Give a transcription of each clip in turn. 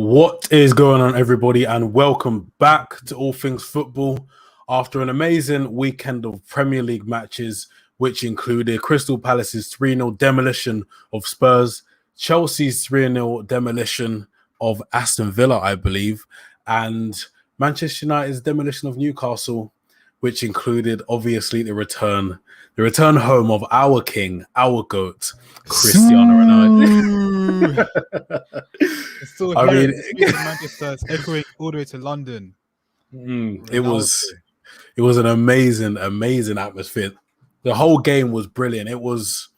What is going on, everybody, and welcome back to All Things Football. After an amazing weekend of Premier League matches, which included Crystal Palace's 3-0 demolition of Spurs, Chelsea's 3-0 demolition of Aston Villa, I believe, and Manchester United's demolition of Newcastle, which included, obviously, the return home of our king, our GOAT, Cristiano Ronaldo. It's still here. Manchester, it's echoing all the way to London. It was an amazing atmosphere. The whole game was brilliant. It was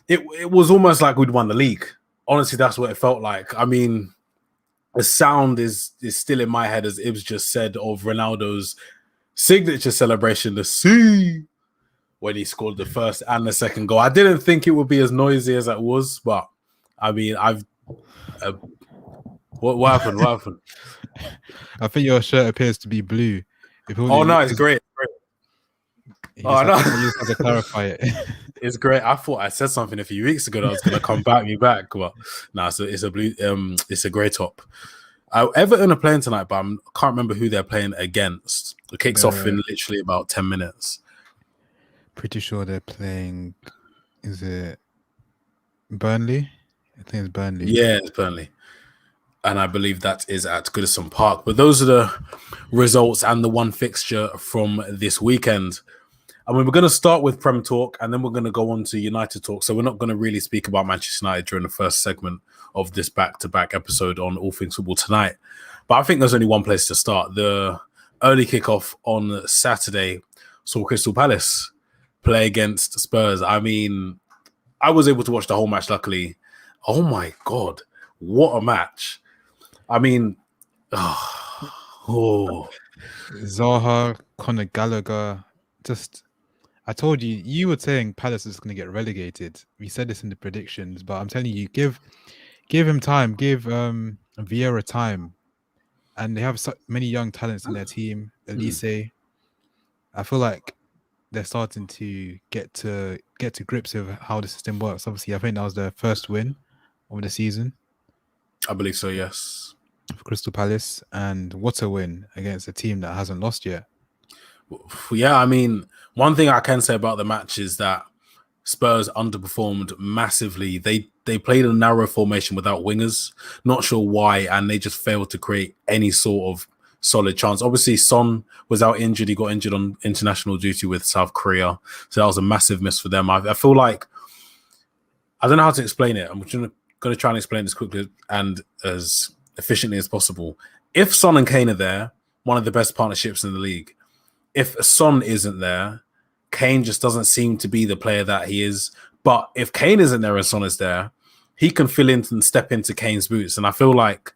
almost like we'd won the league. Honestly, that's what it felt like. I mean, the sound is still in my head, as Ibs just said, of Ronaldo's signature celebration, the C, when he scored the first and the second goal. I didn't think it would be as noisy as it was, but I mean, what happened? What happened? I think your shirt appears to be blue. Oh no, it's great. Oh no, you just have to clarify it. It's great. I thought I said something a few weeks ago that was going to come back, but no, so it's a blue. It's a grey top. Everton are playing tonight, but I can't remember who they're playing against. It kicks off in literally about 10 minutes. Pretty sure they're playing. Is it Burnley? I think it's Burnley. Yeah, it's Burnley. And I believe that is at Goodison Park. But those are the results and the one fixture from this weekend. I mean, we're going to start with Prem talk, and then we're going to go on to United talk. So we're not going to really speak about Manchester United during the first segment of this back-to-back episode on All Things Football tonight. But I think there's only one place to start. The early kickoff on Saturday saw Crystal Palace play against Spurs. I mean, I was able to watch the whole match, luckily. Oh my God, what a match. I mean, Zaha, Conor Gallagher, I told you, you were saying Palace is going to get relegated. We said this in the predictions, but I'm telling you, give him time, give Vieira time. And they have so many young talents in their team, Elise. I feel like they're starting to get to grips with how the system works. Obviously, I think that was their first win of the season. I believe so, yes. For Crystal Palace, and what a win against a team that hasn't lost yet. Yeah, I mean, one thing I can say about the match is that Spurs underperformed massively. They played a narrow formation without wingers. Not sure why, and they just failed to create any sort of solid chance. Obviously, Son was out injured. He got injured on international duty with South Korea. So that was a massive miss for them. I feel like, I don't know how to explain it. I'm going to try and explain this quickly and as efficiently as possible. If Son and Kane are there, one of the best partnerships in the league. If Son isn't there, Kane just doesn't seem to be the player that he is. But if Kane isn't there and Son is there, he can fill in and step into Kane's boots. And I feel like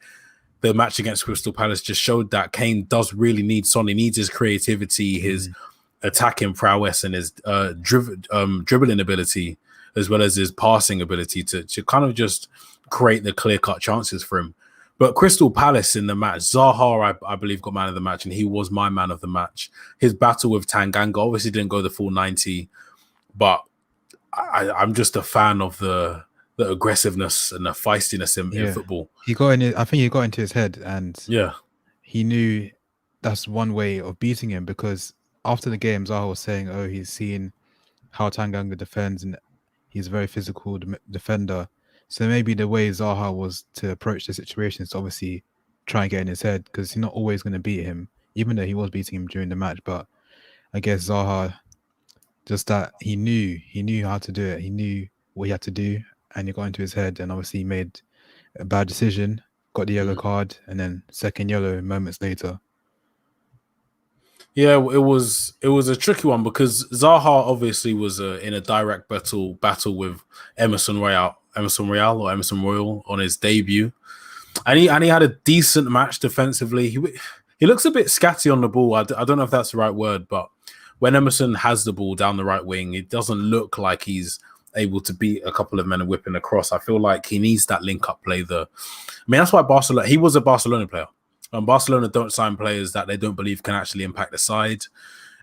the match against Crystal Palace just showed that Kane does really need Son. He needs his creativity, his attacking prowess, and his dribbling ability, as well as his passing ability to kind of just create the clear-cut chances for him. But Crystal Palace in the match, Zaha, I believe, got man of the match, and he was my man of the match. His battle with Tanganga obviously didn't go the full 90, but I'm just a fan of the aggressiveness and the feistiness in football. I think he got into his head, and he knew that's one way of beating him, because after the game, Zaha was saying, he's seen how Tanganga defends, and he's a very physical defender. So maybe the way Zaha was to approach the situation is to obviously try and get in his head, because he's not always going to beat him, even though he was beating him during the match. But I guess Zaha, just that he knew how to do it. He knew what he had to do, and he got into his head, and obviously he made a bad decision, got the yellow card, and then second yellow moments later. Yeah, it was a tricky one, because Zaha obviously was in a direct battle with Emerson Royal on his debut, and he had a decent match defensively. He looks a bit scatty on the ball. I don't know if that's the right word, but when Emerson has the ball down the right wing, it doesn't look like he's able to beat a couple of men and whipping across. I feel like he needs that link-up play. That's why Barcelona. He was a Barcelona player. Barcelona don't sign players that they don't believe can actually impact the side,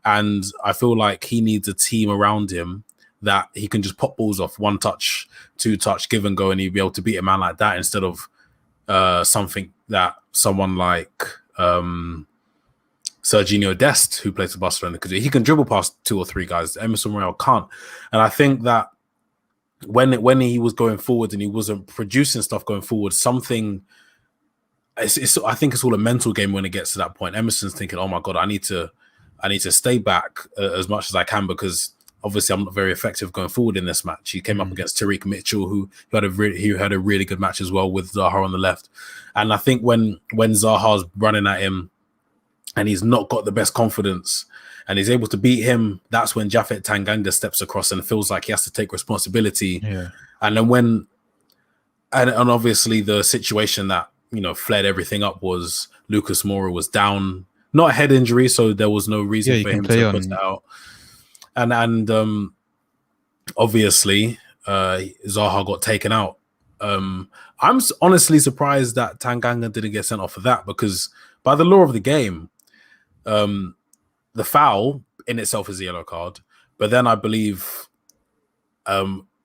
and I feel like he needs a team around him that he can just pop balls off, one touch, two touch, give and go, and he'll be able to beat a man like that instead of something that someone like Serginho Dest, who plays for Barcelona, could do. He can dribble past 2 or 3 guys. Emerson Royal can't. And I think that when he was going forward and he wasn't producing stuff going forward, something. I think it's all a mental game when it gets to that point. Emerson's thinking, "Oh my god, I need to stay back as much as I can because obviously I'm not very effective going forward in this match." He came up against Tariq Mitchell, who had a really good match as well with Zaha on the left. And I think when Zaha's running at him and he's not got the best confidence and he's able to beat him, that's when Japhet Tanganga steps across and feels like he has to take responsibility. Yeah. And then and obviously the situation that, flared everything up was Lucas Moura was down, not a head injury, so there was no reason for him to put it out. And obviously Zaha got taken out. I'm honestly surprised that Tanganga didn't get sent off for that, because by the law of the game, the foul in itself is a yellow card, but then I believe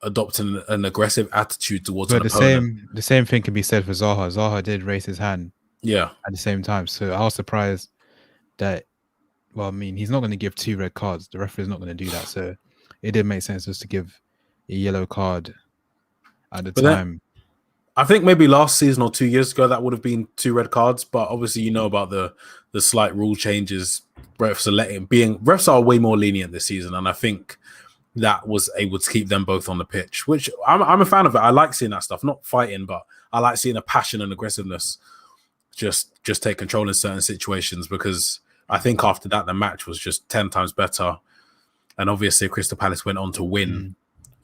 adopting an aggressive attitude towards an opponent. The same thing can be said for Zaha. Zaha did raise his hand at the same time. So I was surprised that, he's not going to give 2 red cards. The referee's not going to do that. So it did make sense just to give a yellow card at the time. I think maybe last season or 2 years ago, that would have been 2 red cards. But obviously, about the slight rule changes. Refs are way more lenient this season. And I think that was able to keep them both on the pitch, which I'm a fan of it. I like seeing that stuff, not fighting, but I like seeing a passion and aggressiveness just take control in certain situations, because I think after that, the match was just 10 times better. And obviously Crystal Palace went on to win.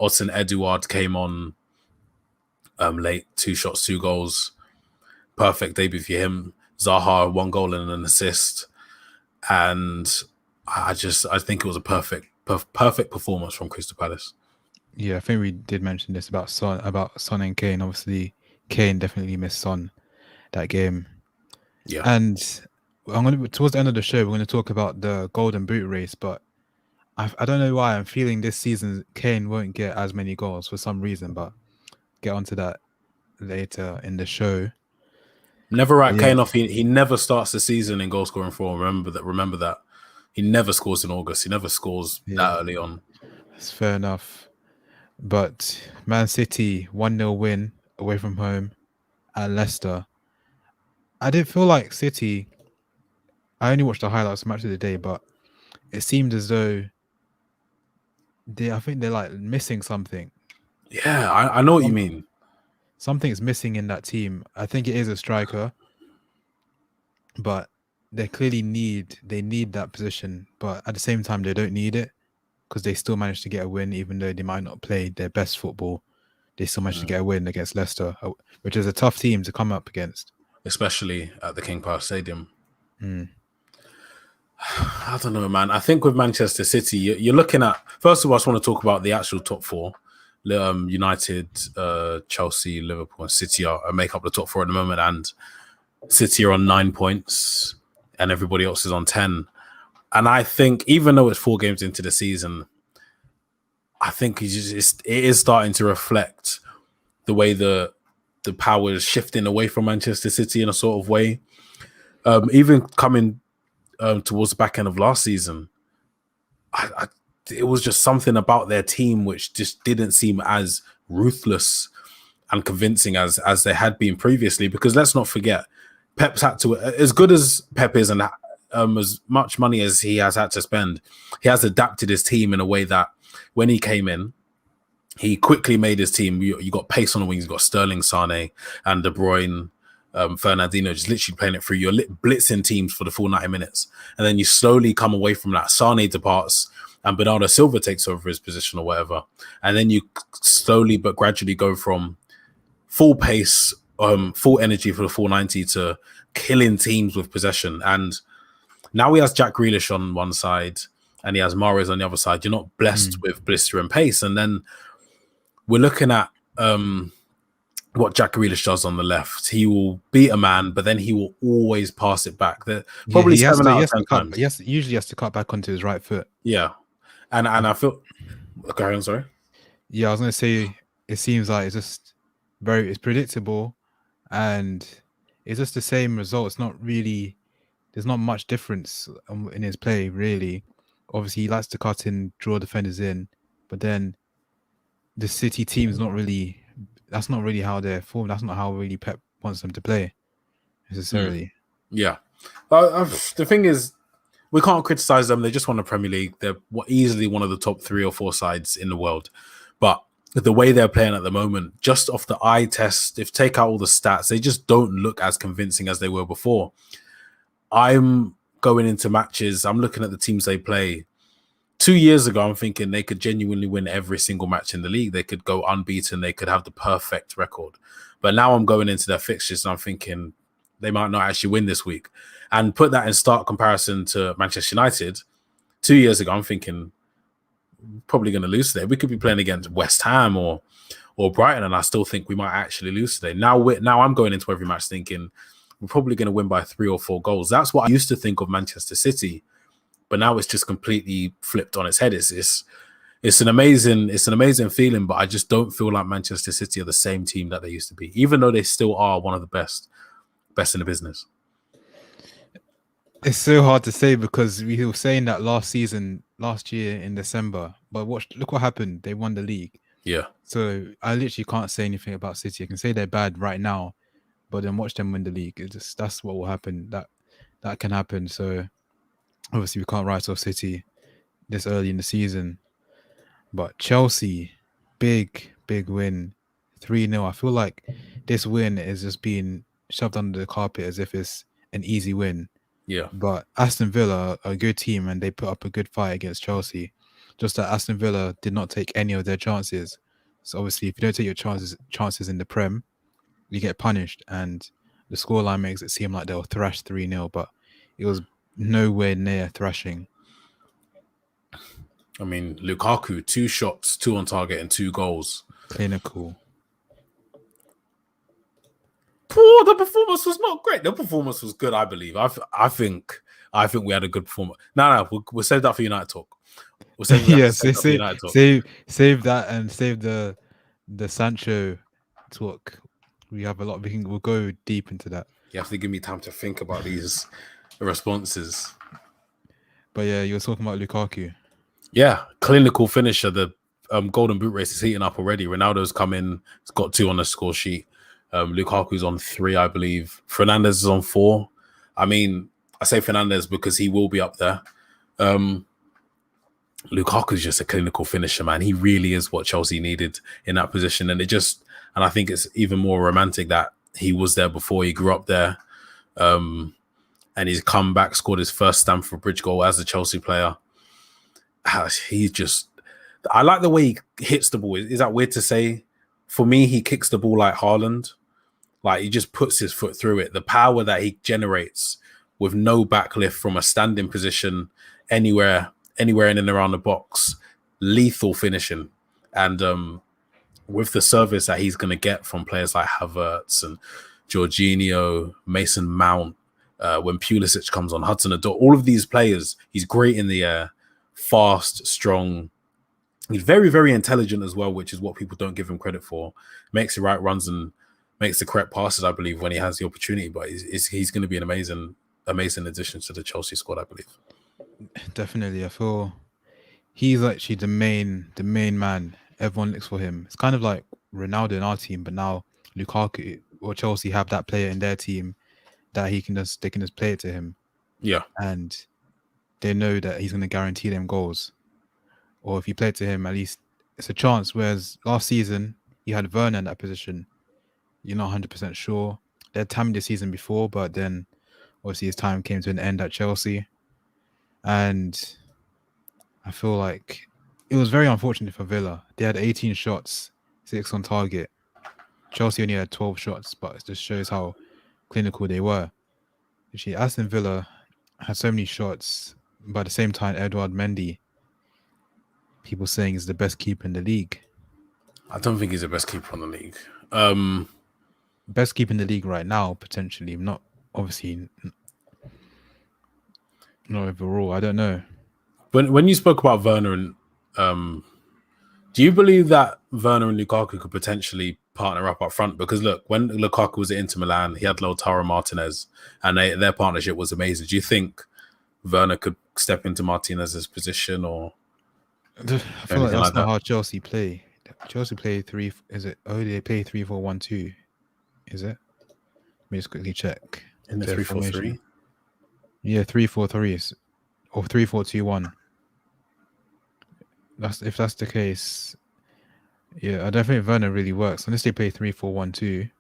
Odsonne Edouard came on late, 2 shots, 2 goals. Perfect debut for him. Zaha, 1 goal and an assist. And I think it was a perfect performance from Crystal Palace. Yeah, I think we did mention this about Son and Kane. Obviously, Kane definitely missed Son that game. Yeah. And towards the end of the show, we're going to talk about the Golden Boot race, but I don't know why I'm feeling this season Kane won't get as many goals for some reason, but get onto that later in the show. Never write Kane off. He never starts the season in goal scoring form. Remember that. He never scores in August. He never scores that early on. That's fair enough. But Man City 1-0 win away from home at Leicester. I did feel like City, I only watched the highlights match of the day, but it seemed as though I think they're like missing something. Yeah, I know what you mean. Something's missing in that team. I think it is a striker, but they clearly need that position, but at the same time they don't need it, because they still managed to get a win. Even though they might not play their best football, they still managed to get a win against Leicester, which is a tough team to come up against, especially at the King Power Stadium. I don't know, man. I think with Manchester City, you're looking at, first of all, I just want to talk about the actual top 4. United, Chelsea, Liverpool and City make up the top 4 at the moment, and City are on 9 points and everybody else is on 10. And I think even though it's 4 games into the season, I think it is starting to reflect the way the power is shifting away from Manchester City in a sort of way. Even coming towards the back end of last season, it was just something about their team which just didn't seem as ruthless and convincing as they had been previously. Because let's not forget, Pep's had to, as good as Pep is and as much money as he has had to spend, he has adapted his team in a way that when he came in, he quickly made his team. You got pace on the wings, you got Sterling, Sane, and De Bruyne, Fernandinho just literally playing it through. You're blitzing teams for the full 90 minutes. And then you slowly come away from that. Sane departs and Bernardo Silva takes over his position or whatever. And then you slowly but gradually go from full pace, full energy for the full 90 to killing teams with possession. And now he has Jack Grealish on one side and he has Mahrez on the other side. You're not blessed with blistering pace. And then we're looking at what Jack Grealish does on the left. He will beat a man, but then he will always pass it back. Probably 7 out of 10 times. Usually has to cut back onto his right foot. Yeah. And I feel... Okay, I'm sorry. Yeah, I was going to say, it seems like it's just it's predictable, and it's just the same result. It's not really. There's not much difference in his play, really. Obviously, he likes to cut in, draw defenders in, but then the City team is not really. That's not really how they're formed. That's not how really Pep wants them to play necessarily. Yeah, the thing is, we can't criticize them. They just won the Premier League. They're easily one of the top 3 or 4 sides in the world, but the way they're playing at the moment, just off the eye test, if take out all the stats, they just don't look as convincing as they were before. I'm going into matches, I'm looking at the teams they play. 2 years ago, I'm thinking they could genuinely win every single match in the league. They could go unbeaten. They could have the perfect record. But now I'm going into their fixtures and I'm thinking they might not actually win this week. And put that in stark comparison to Manchester United. 2 years ago, I'm thinking probably going to lose today. We could be playing against West Ham or Brighton, and I still think we might actually lose today. Now I'm going into every match thinking we're probably going to win by 3 or 4 goals. That's what I used to think of Manchester City, but now it's just completely flipped on its head. It's an amazing feeling, but I just don't feel like Manchester City are the same team that they used to be, even though they still are one of the best in the business. It's so hard to say because we were saying that last year in December, but look what happened. They won the league. Yeah. So I literally can't say anything about City. I can say they're bad right now, but then watch them win the league. That's what will happen. That can happen. So obviously we can't write off City this early in the season. But Chelsea, big win, 3-0. I feel like this win is just being shoved under the carpet as if it's an easy win. Yeah. But Aston Villa are a good team and they put up a good fight against Chelsea. Just that Aston Villa did not take any of their chances. So obviously, if you don't take your chances in the Prem, you get punished. And the scoreline makes it seem like they'll thrash 3-0, but it was nowhere near thrashing. I mean, Lukaku, 2 shots, 2 on target, and 2 goals. Clinical. The performance was not great. The performance was good, I believe. I think we had a good performance. No, we'll save that for United talk. We'll save that. Yes, save that and save the Sancho talk. We have a lot. We'll go deep into that. You have to give me time to think about these responses. But yeah, you were talking about Lukaku. Yeah, clinical finisher. The Golden Boot race is heating up already. Ronaldo's come in. He's got 2 on the score sheet. Lukaku's on 3, I believe. Fernandes is on 4. I mean, I say Fernandes because he will be up there. Lukaku's just a clinical finisher, man. He really is what Chelsea needed in that position. And I think it's even more romantic that he was there before. He grew up there. And he's come back, scored his first Stamford Bridge goal as a Chelsea player. I like the way he hits the ball. Is that weird to say? For me, he kicks the ball like Haaland. Like, he just puts his foot through it. The power that he generates with no backlift from a standing position anywhere in and around the box, lethal finishing. And with the service that he's going to get from players like Havertz and Jorginho, Mason Mount, when Pulisic comes on, Hudson-Odoi, all of these players, he's great in the air, fast, strong. He's very, very intelligent as well, which is what people don't give him credit for. Makes the right runs and makes the correct passes, I believe, when he has the opportunity. But he's going to be an amazing addition to the Chelsea squad, I believe. Definitely. I feel he's actually the main man. Everyone looks for him. It's kind of like Ronaldo in our team, but now Lukaku or Chelsea have that player in their team that they can just play it to him. Yeah. And they know that he's going to guarantee them goals. Or if you play it to him, at least it's a chance. Whereas last season, you had Werner in that position. You're not 100% sure. They had Tammy the season before, but then obviously his time came to an end at Chelsea. And I feel like it was very unfortunate for Villa. They had 18 shots, 6 on target. Chelsea only had 12 shots, but it just shows how clinical they were. Actually, Aston Villa had so many shots, but at the same time, Edouard Mendy, people saying is the best keeper in the league. I don't think he's the best keeper in the league. Best keeper in the league right now, potentially. Not obviously, not overall. I don't know. When you spoke about Werner and Do you believe that Werner and Lukaku could potentially partner up front? Because look, when Lukaku was at Inter Milan, he had Lautaro Martinez, and their partnership was amazing. Do you think Werner could step into Martinez's position or I feel like that's not how Chelsea play. Chelsea play three. Is it? Oh, they play 3-4-1-2. Is it? Let me just quickly check. In the 3-4-3. Yeah, 3-4-3 or 3-4-2-1. If that's the case. Yeah, I don't think Werner really works unless they play 3-4-1-2.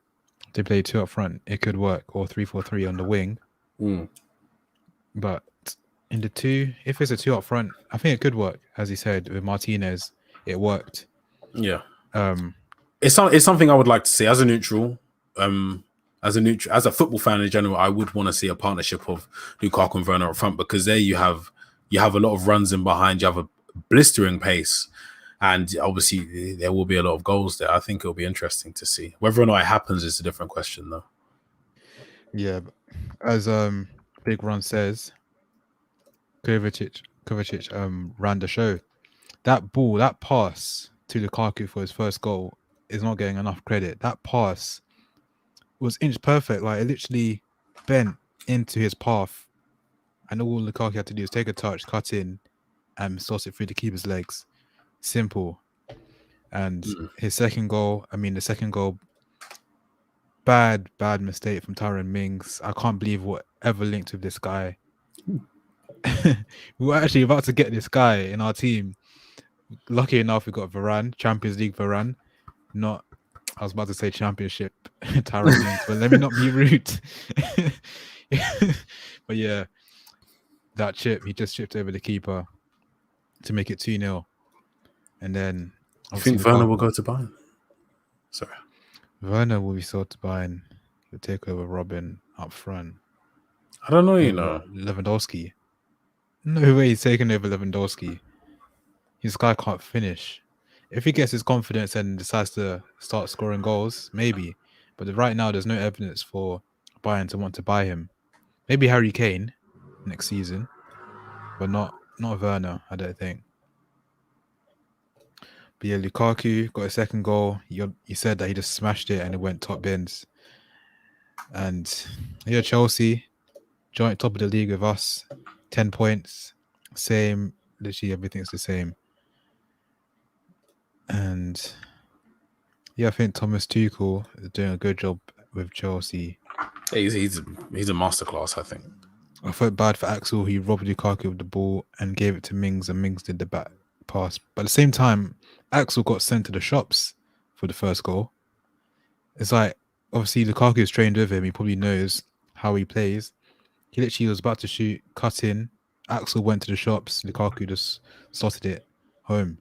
They play 2 up front. It could work, or 3-4-3 on the wing. But in the 2, if it's a 2 up front, I think it could work. As he said with Martinez, it worked. Yeah. It's something I would like to see as a neutral. As a football fan in general, I would want to see a partnership of Lukaku and Werner up front, because there you have a lot of runs in behind. You have a blistering pace, and obviously there will be a lot of goals there. I think it'll be interesting to see. Whether or not it happens is a different question, though. Yeah, as Big Ron says, Kovacic ran the show. That ball, that pass to Lukaku for his first goal is not getting enough credit. That pass was inch perfect. Like, it literally bent into his path, and all Lukaku had to do is take a touch, cut in, and sauce it through the keeper's legs. Simple. And his second goal, the second goal, bad mistake from Tyrone Mings. I can't believe whatever linked with this guy. We were actually about to get this guy in our team. Lucky enough, we got Varane, Champions League Varane. I was about to say Championship Tyrone Mings, but let me not be rude. But yeah, that chip, he just chipped over the keeper to make it 2-0. And then I think Werner will go to Bayern. Sorry. Werner will be sold to Bayern. He'll take over Robin up front. I don't know, Lewandowski. No way he's taking over Lewandowski. This guy can't finish. If he gets his confidence and decides to start scoring goals, maybe. But right now, there's no evidence for Bayern to want to buy him. Maybe Harry Kane next season, but not Werner, I don't think. But yeah, Lukaku got a second goal. You said that he just smashed it and it went top bins. And yeah, Chelsea, joint top of the league with us, 10 points. Same, literally everything's the same. And yeah, I think Thomas Tuchel is doing a good job with Chelsea. He's a masterclass, I think. I felt bad for Axel. He robbed Lukaku of the ball and gave it to Mings, and Mings did the back pass. But at the same time, Axel got sent to the shops for the first goal. It's like, obviously, Lukaku is trained with him. He probably knows how he plays. He literally was about to shoot, cut in. Axel went to the shops. Lukaku just slotted it home.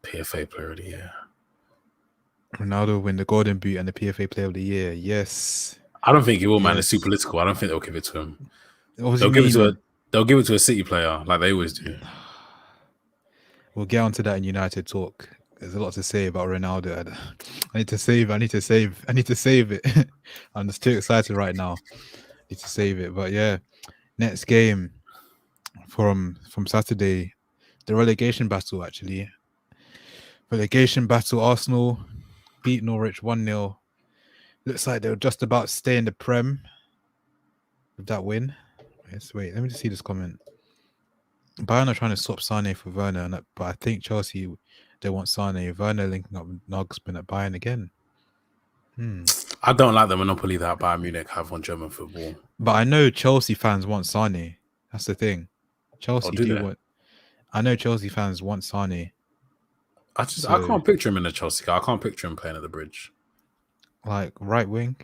PFA Player of the Year. Ronaldo win the Golden Boot and the PFA Player of the Year. Yes. I don't think he will, man. It's too political. I don't think they'll give it to him. They'll give it to a City player, like they always do. We'll get onto that in United talk. There's a lot to say about Ronaldo. I need to save it. I'm just too excited right now. I need to save it. But yeah, next game from Saturday, the relegation battle, actually. Relegation battle, Arsenal beat Norwich 1-0. Looks like they were just about to stay in the Prem with that win. Yes, wait, let me just see this comment. Bayern are trying to swap Sane for Werner, but I think Chelsea, they want Sane. Werner linking up with Nagelsmann at Bayern again. I don't like the monopoly that Bayern Munich have on German football. But I know Chelsea fans want Sane. That's the thing. I know Chelsea fans want Sane. I can't picture him in the Chelsea car. I can't picture him playing at the Bridge. Like right wing,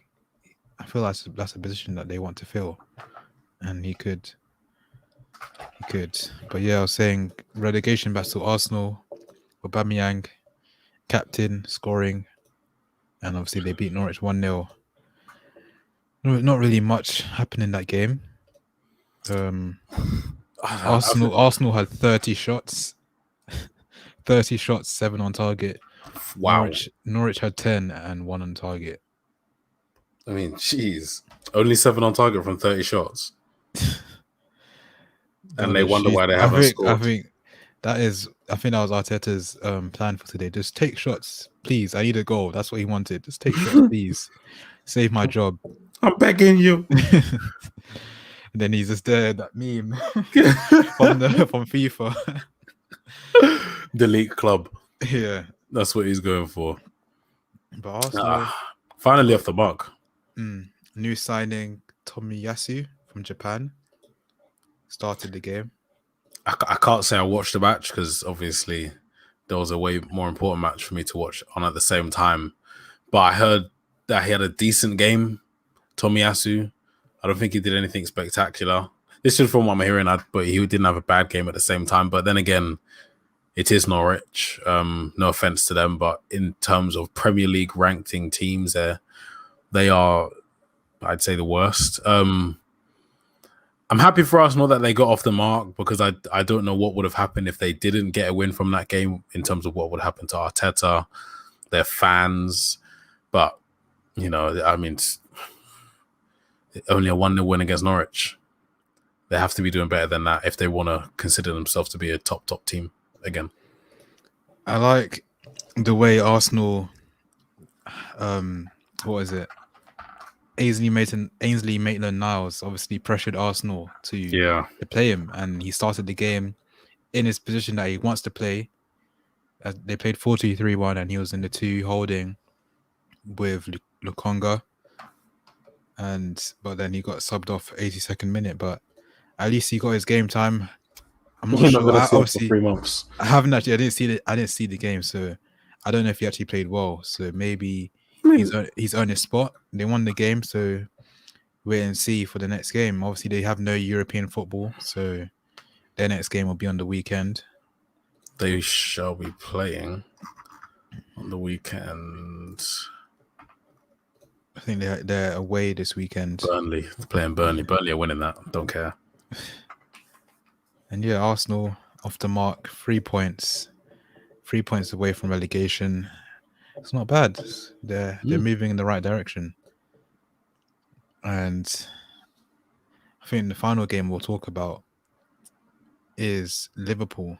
I feel like that's a position that they want to fill, and he could. But yeah, I was saying relegation battle: Arsenal, Aubameyang, captain, scoring, and obviously they beat Norwich 1-0. Not really much happened in that game. Arsenal had 30 shots. 30 shots, 7 on target. Wow. Norwich had 10 and 1 on target. I mean, jeez. Only 7 on target from 30 shots. And they wonder why they haven't scored. I think that is I think that was Arteta's plan for today. Just take shots, please. I need a goal. That's what he wanted. Just take shots, please. Save my job. I'm begging you. And then he's just there, that meme from FIFA. Delete club. Yeah, that's what he's going for. But Arsenal finally off the mark. New signing Tomiyasu from Japan started the game. I can't say I watched the match because obviously there was a way more important match for me to watch on at the same time. But I heard that he had a decent game, Tomiyasu. I don't think he did anything spectacular. This is from what I'm hearing, but he didn't have a bad game at the same time. But then again, it is Norwich. No offense to them, but in terms of Premier League ranking teams, they are, I'd say, the worst. I'm happy for Arsenal that they got off the mark because I don't know what would have happened if they didn't get a win from that game in terms of what would happen to Arteta, their fans. But, you know, I mean, only a 1-0 win against Norwich. They have to be doing better than that if they want to consider themselves to be a top team again. I like the way Arsenal, what is it? Ainsley Maitland-Niles obviously pressured Arsenal to play him, and he started the game in his position that he wants to play. They played 4-2-3-1, and he was in the 2 holding with Lukonga. But then he got subbed off 82nd minute. But at least he got his game time. I'm not sure. Obviously, 3 months. I haven't actually. I didn't see the game, so I don't know if he actually played well. So maybe he's earned his spot. They won the game, so wait and see for the next game. Obviously, they have no European football, so their next game will be on the weekend. They shall be playing on the weekend. I think they're away this weekend. Burnley. They're playing Burnley. Burnley are winning that. Don't care. And yeah, Arsenal off the mark. 3 points. 3 points away from relegation. It's not bad. They're moving in the right direction. And I think the final game we'll talk about is Liverpool.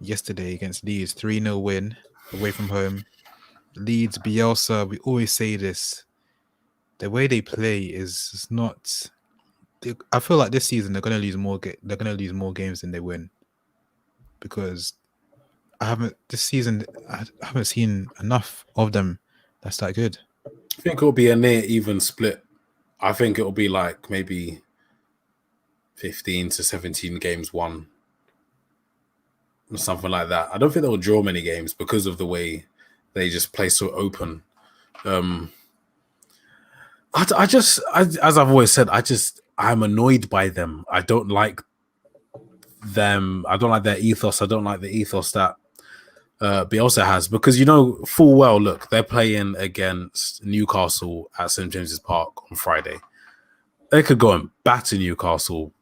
Yesterday against Leeds, 3-0 win away from home. Leeds, Bielsa, we always say this. The way they play is not. I feel like this season they're going to lose more. They're going to lose more games than they win, because this season I haven't seen enough of them that's that good. I think it'll be a near even split. I think it'll be like maybe 15 to 17 games won. Or something like that. I don't think they'll draw many games because of the way they just play so open. As I've always said, I'm annoyed by them. I don't like them. I don't like their ethos. I don't like the ethos that Bielsa has, because you know full well, look, they're playing against Newcastle at St. James's Park on Friday. They could go and batter Newcastle,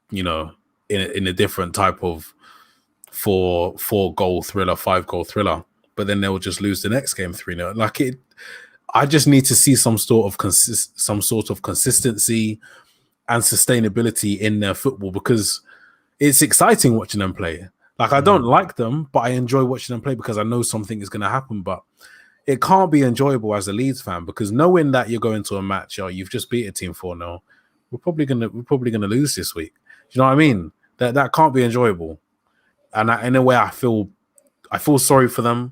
you know, in a different type of 4-goal thriller, 5-goal thriller, but then they'll just lose the next game 3-0. Like it, I just need to see some sort of consistency and sustainability in their football, because it's exciting watching them play. Like I don't like them, but I enjoy watching them play because I know something is going to happen. But it can't be enjoyable as a Leeds fan, because knowing that you're going to a match, you've just beat a team 4-0, we're probably gonna lose this week. Do you know what I mean? That can't be enjoyable. And in a way, I feel sorry for them,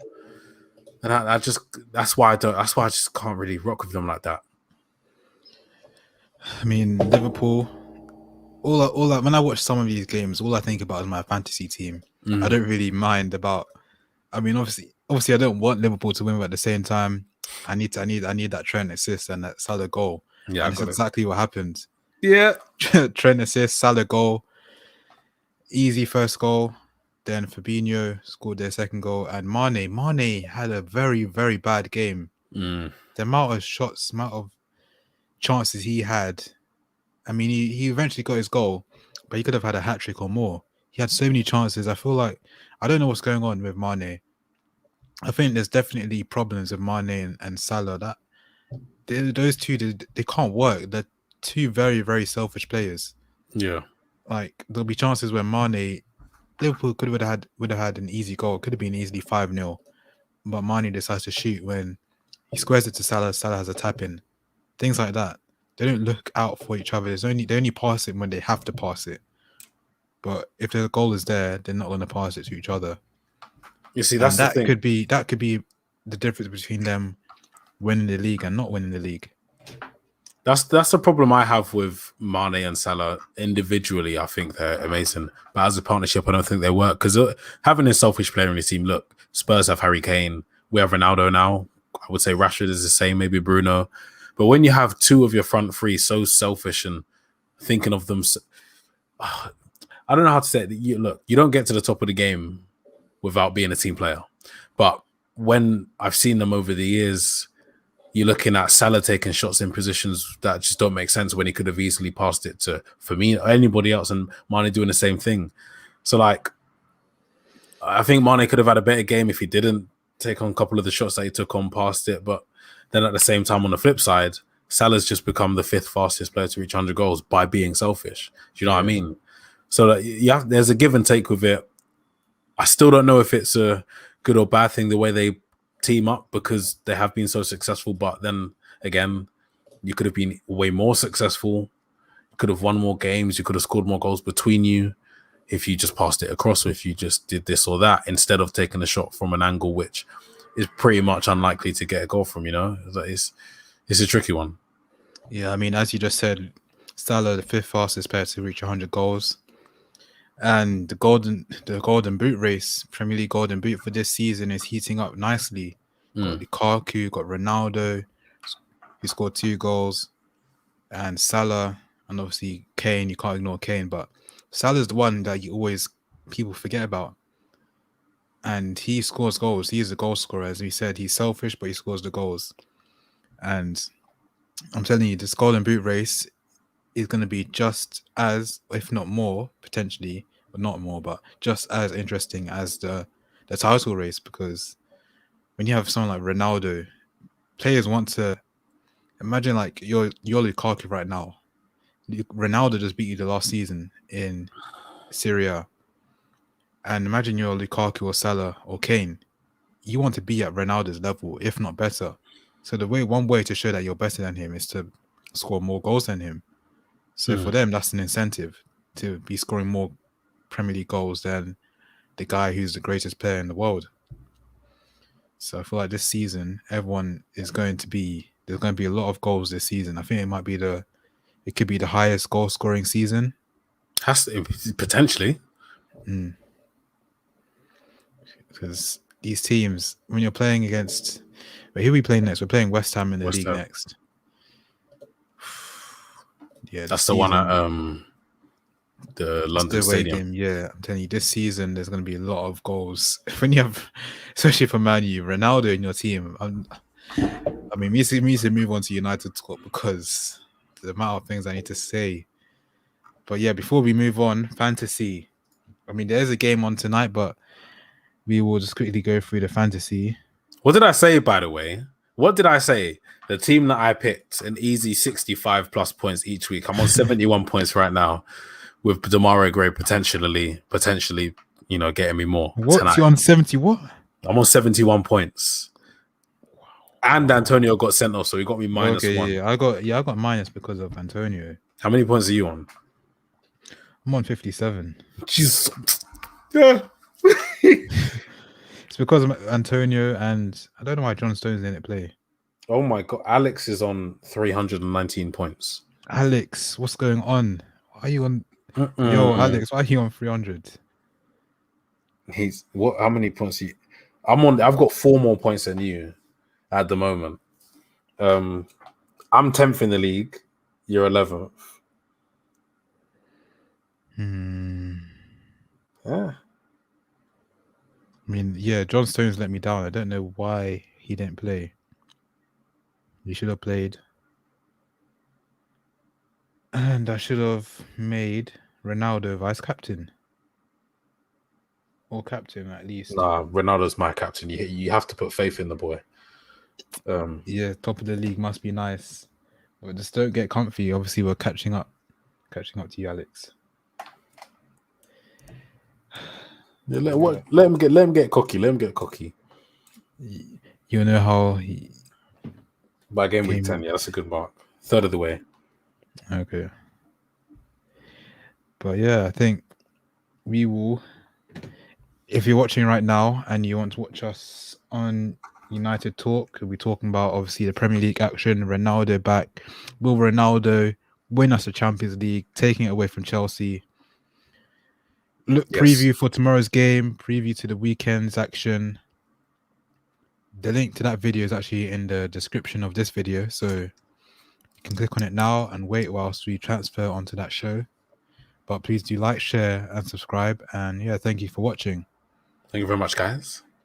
and that's why I just can't really rock with them like that. I mean, Liverpool. When I watch some of these games, all I think about is my fantasy team. I don't really mind about. I mean, obviously, I don't want Liverpool to win, but at the same time, I need that Trent assist and that Salah goal. Yeah, and that's exactly what happened. Yeah, Trent assist, Salah goal, easy first goal. Then Fabinho scored their second goal, and Mane had a very, very bad game. The amount of shots, amount of chances he had. I mean, he eventually got his goal, but he could have had a hat-trick or more. He had so many chances. I feel like I don't know what's going on with Mane. I think there's definitely problems with Mane and Salah. That those two, they can't work. They're two very, very selfish players. Yeah. Like, there'll be chances where Mane Liverpool would have had an easy goal. Could have been easily 5-0, but Mane decides to shoot when he squares it to Salah. Salah has a tap in. Things like that. They don't look out for each other. They only pass it when they have to pass it. But if the goal is there, they're not going to pass it to each other. You see, that's the thing. Could be the difference between them winning the league and not winning the league. That's the problem I have with Mane and Salah individually. I think they're amazing, but as a partnership, I don't think they work because having a selfish player in the team. Look, Spurs have Harry Kane. We have Ronaldo now. I would say Rashford is the same, maybe Bruno. But when you have two of your front three so selfish and thinking of them, I don't know how to say it. You don't get to the top of the game without being a team player. But when I've seen them over the years, you're looking at Salah taking shots in positions that just don't make sense when he could have easily passed it to Firmino or anybody else, and Mane doing the same thing. So, I think Mane could have had a better game if he didn't take on a couple of the shots that he took on past it. But then at the same time, on the flip side, Salah's just become the 5th fastest player to reach 100 goals by being selfish. Do you know what I mean? So there's a give and take with it. I still don't know if it's a good or bad thing the way they team up because they have been so successful. But then again, you could have been way more successful. You could have won more games. You could have scored more goals between you if you just passed it across or if you just did this or that instead of taking a shot from an angle which is pretty much unlikely to get a goal from. It's a tricky one. Yeah, I mean, as you just said, Salah, the 5th fastest player to reach 100 goals. And the golden boot race, Premier League golden boot for this season is heating up nicely. Got Lukaku, got Ronaldo, who scored 2 goals, and Salah, and obviously Kane. You can't ignore Kane, but Salah's the one that people forget about. And he scores goals. He is a goal scorer. As we said, he's selfish, but he scores the goals. And I'm telling you, this golden boot race is going to be just as, if not more, potentially, but not more, but just as interesting as the title race, because when you have someone like Ronaldo, players want to imagine you're Lukaku right now. Ronaldo just beat you the last season in Syria, and imagine you're Lukaku or Salah or Kane. You want to be at Ronaldo's level, if not better. So one way to show that you're better than him is to score more goals than him. So for them, that's an incentive to be scoring more Premier League goals than the guy who's the greatest player in the world. So I feel like this season, there's going to be a lot of goals this season. I think it could be the highest goal scoring season. Has to, potentially. Because these teams, when you're playing against, who are we playing next? We're playing West Ham in the league next. Yeah, that's the one at the London Stadium. Yeah, I'm telling you, this season there's going to be a lot of goals. When you have, especially for Man U, Ronaldo in your team. Me to move on to United talk because the amount of things I need to say. But yeah, before we move on, fantasy. There's a game on tonight, but we will just quickly go through the fantasy. What did I say, by the way? What did I say? The team that I picked, an easy 65 plus points each week. I'm on 71 points right now with Demarai Gray potentially, getting me more. What? Tonight. You're on 70 what? I'm on 71 points. Wow. And Antonio got sent off, so he got me minus one. Yeah, I got minus because of Antonio. How many points are you on? I'm on 57. Jesus. Yeah. It's because of Antonio, and I don't know why John Stones didn't play. Oh my God. Alex is on 319 points. Alex, what's going on? Why are you on? Yo, Alex, why are you on 300? He's what? How many points? I've got 4 more points than you at the moment. I'm 10th in the league. You're 11th. Yeah. John Stones let me down. I don't know why he didn't play. He should have played. And I should have made Ronaldo vice captain. Or captain, at least. Nah, Ronaldo's my captain. You have to put faith in the boy. Top of the league must be nice. But just don't get comfy. Obviously, we're catching up to you, Alex. Yeah, let him get cocky. Let him get cocky. You know how by game week 10. Yeah, that's a good mark. Third of the way. Okay. But yeah, I think we will. If you're watching right now and you want to watch us on United Talk, we'll be talking about obviously the Premier League action. Ronaldo back. Will Ronaldo win us the Champions League, taking it away from Chelsea? Preview for tomorrow's game, preview to the weekend's action. The link to that video is actually in the description of this video, so you can click on it now and wait whilst we transfer onto that show. But please do like, share, and subscribe. And yeah, thank you for watching. Thank you very much, guys.